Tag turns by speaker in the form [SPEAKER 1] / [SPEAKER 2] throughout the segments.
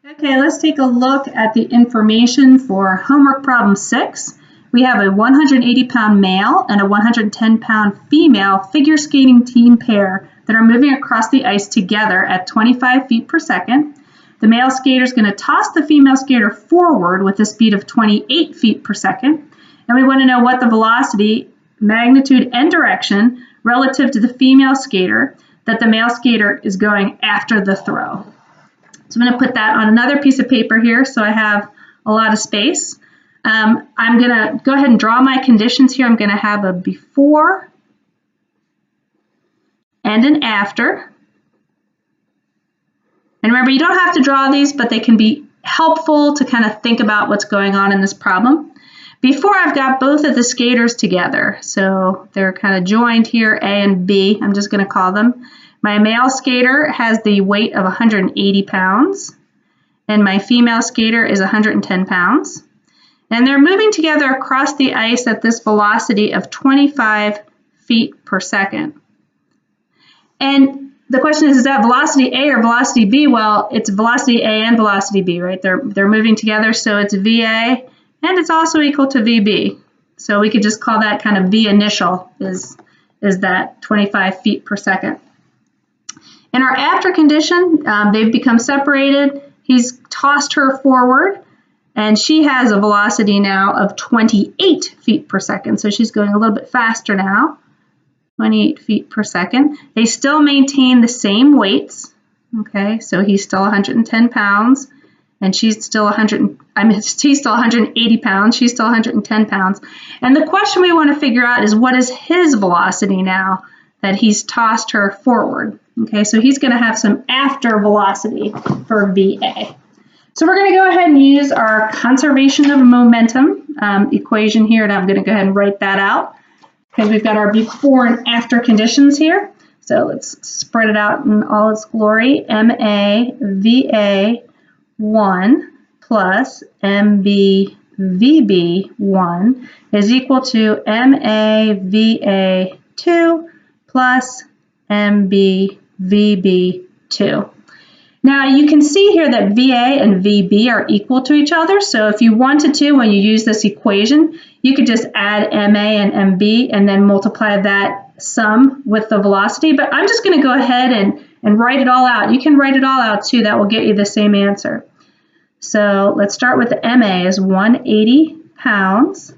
[SPEAKER 1] Okay, let's take a look at the information for homework problem 6. We have a 180-pound male and a 110-pound female figure skating team pair that are moving across the ice together at 25 feet per second. The male skater is going to toss the female skater forward with a speed of 28 feet per second. And we want to know what the velocity, magnitude, and direction relative to the female skater that the male skater is going after the throw. So I'm going to put that on another piece of paper here so I have a lot of space. I'm going to go ahead and draw my conditions here. I'm going to have a before and an after. And remember, you don't have to draw these, but they can be helpful to kind of think about what's going on in this problem. Before, I've got both of the skaters together. So they're kind of joined here, A and B, I'm just going to call them. My male skater has the weight of 180 pounds, and my female skater is 110 pounds. And they're moving together across the ice at this velocity of 25 feet per second. And the question is that velocity A or velocity B? Well, it's velocity A and velocity B, right? They're moving together, so it's VA, and it's also equal to VB. So we could just call that kind of V initial is that 25 feet per second. In our after condition, they've become separated. He's tossed her forward, and she has a velocity now of 28 feet per second. So she's going a little bit faster now, 28 feet per second. They still maintain the same weights. Okay, so he's still 110 pounds, and she's still he's still 180 pounds. She's still 110 pounds. And the question we want to figure out is what is his velocity now that he's tossed her forward. Okay, so he's going to have some after velocity for VA. So we're going to go ahead and use our conservation of momentum equation here, and I'm going to go ahead and write that out because we've got our before and after conditions here. So let's spread it out in all its glory. MA VA1 plus MB VB1 is equal to MA VA2 plus MB VB2. Now you can see here that VA and VB are equal to each other. So if you wanted to, when you use this equation, you could just add MA and MB and then multiply that sum with the velocity. But I'm just going to go ahead and write it all out. You can write it all out too. That will get you the same answer. So let's start with the MA is 180 pounds,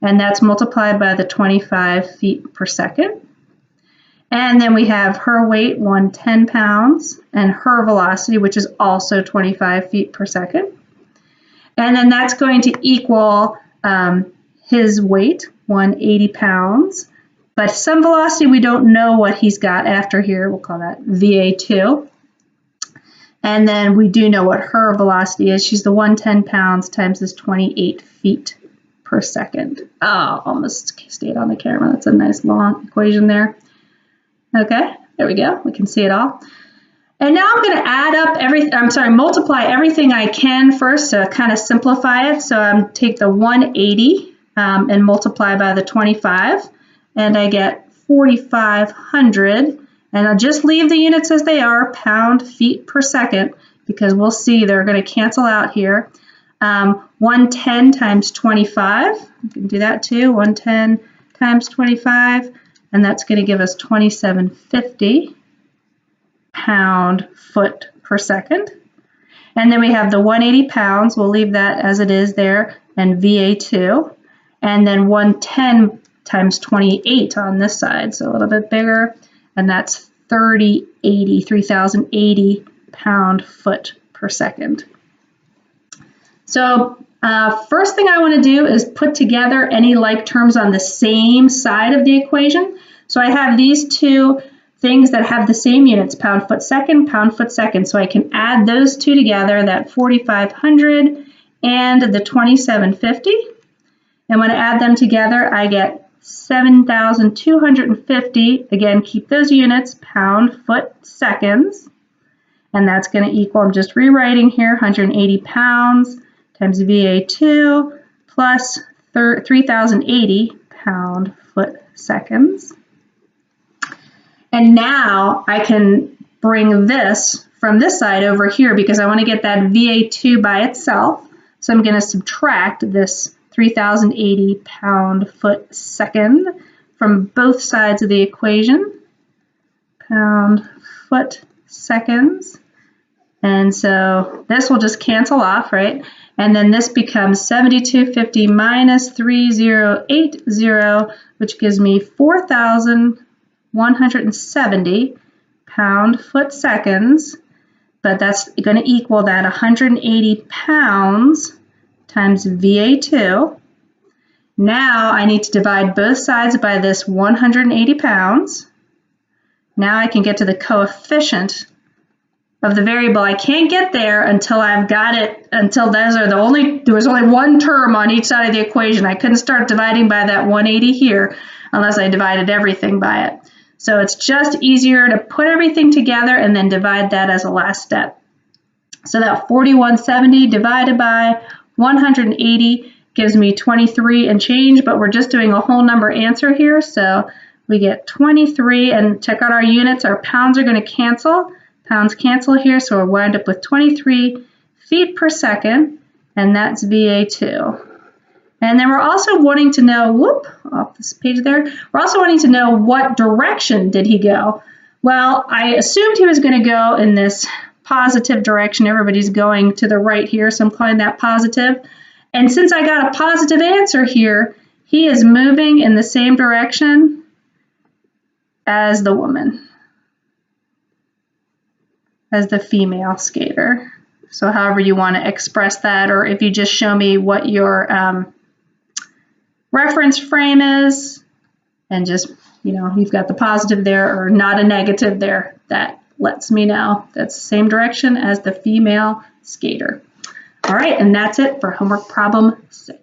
[SPEAKER 1] and that's multiplied by the 25 feet per second. And then we have her weight, 110 pounds, and her velocity, which is also 25 feet per second. And then that's going to equal his weight, 180 pounds. But some velocity, we don't know what he's got after here. We'll call that VA2. And then we do know what her velocity is. She's the 110 pounds times this 28 feet per second. Oh, almost stayed on the camera. That's a nice long equation there. Okay, there we go. We can see it all. And now I'm going to add up multiply everything I can first to kind of simplify it. So I'm take the 180 and multiply by the 25, and I get 4,500. And I'll just leave the units as they are, pound feet per second, because we'll see they're going to cancel out here. 110 times 25, you can do that too, 110 times 25. And that's going to give us 2750 pound-foot per second. And then we have the 180 pounds. We'll leave that as it is there, and VA2. And then 110 times 28 on this side, so a little bit bigger. And that's 3,080 pound-foot per second. So first thing I want to do is put together any like terms on the same side of the equation. So I have these two things that have the same units, pound, foot, second, pound, foot, second. So I can add those two together, that 4,500 and the 2,750. And when I add them together, I get 7,250. Again, keep those units, pound, foot, seconds. And that's going to equal, I'm just rewriting here, 180 pounds times VA2 plus 3,080 pound-foot seconds. And now I can bring this from this side over here because I want to get that VA2 by itself. So I'm going to subtract this 3,080 pound-foot-second from both sides of the equation. Pound-foot-seconds. And so this will just cancel off, right? And then this becomes 7250 minus 3080, which gives me 4,170 pound-foot-seconds. But that's going to equal that 180 pounds times VA2. Now I need to divide both sides by this 180 pounds. Now I can get to the coefficient of the variable. I can't get there until I've got it, until there was only one term on each side of the equation. I couldn't start dividing by that 180 here unless I divided everything by it. So it's just easier to put everything together and then divide that as a last step. So that 4170 divided by 180 gives me 23 and change, but we're just doing a whole number answer here. So we get 23, and check out our units. Our pounds are going to cancel. Pounds cancel here, so we'll wind up with 23 feet per second, and that's VA2. And then we're also wanting to know, off this page there, we're also wanting to know what direction did he go. Well, I assumed he was going to go in this positive direction. Everybody's going to the right here, so I'm calling that positive. And since I got a positive answer here, he is moving in the same direction as the woman, as the female skater. So however you want to express that, or if you just show me what your reference frame is, and just, you've got the positive there or not a negative there, that lets me know that's the same direction as the female skater. All right, and that's it for homework problem 6.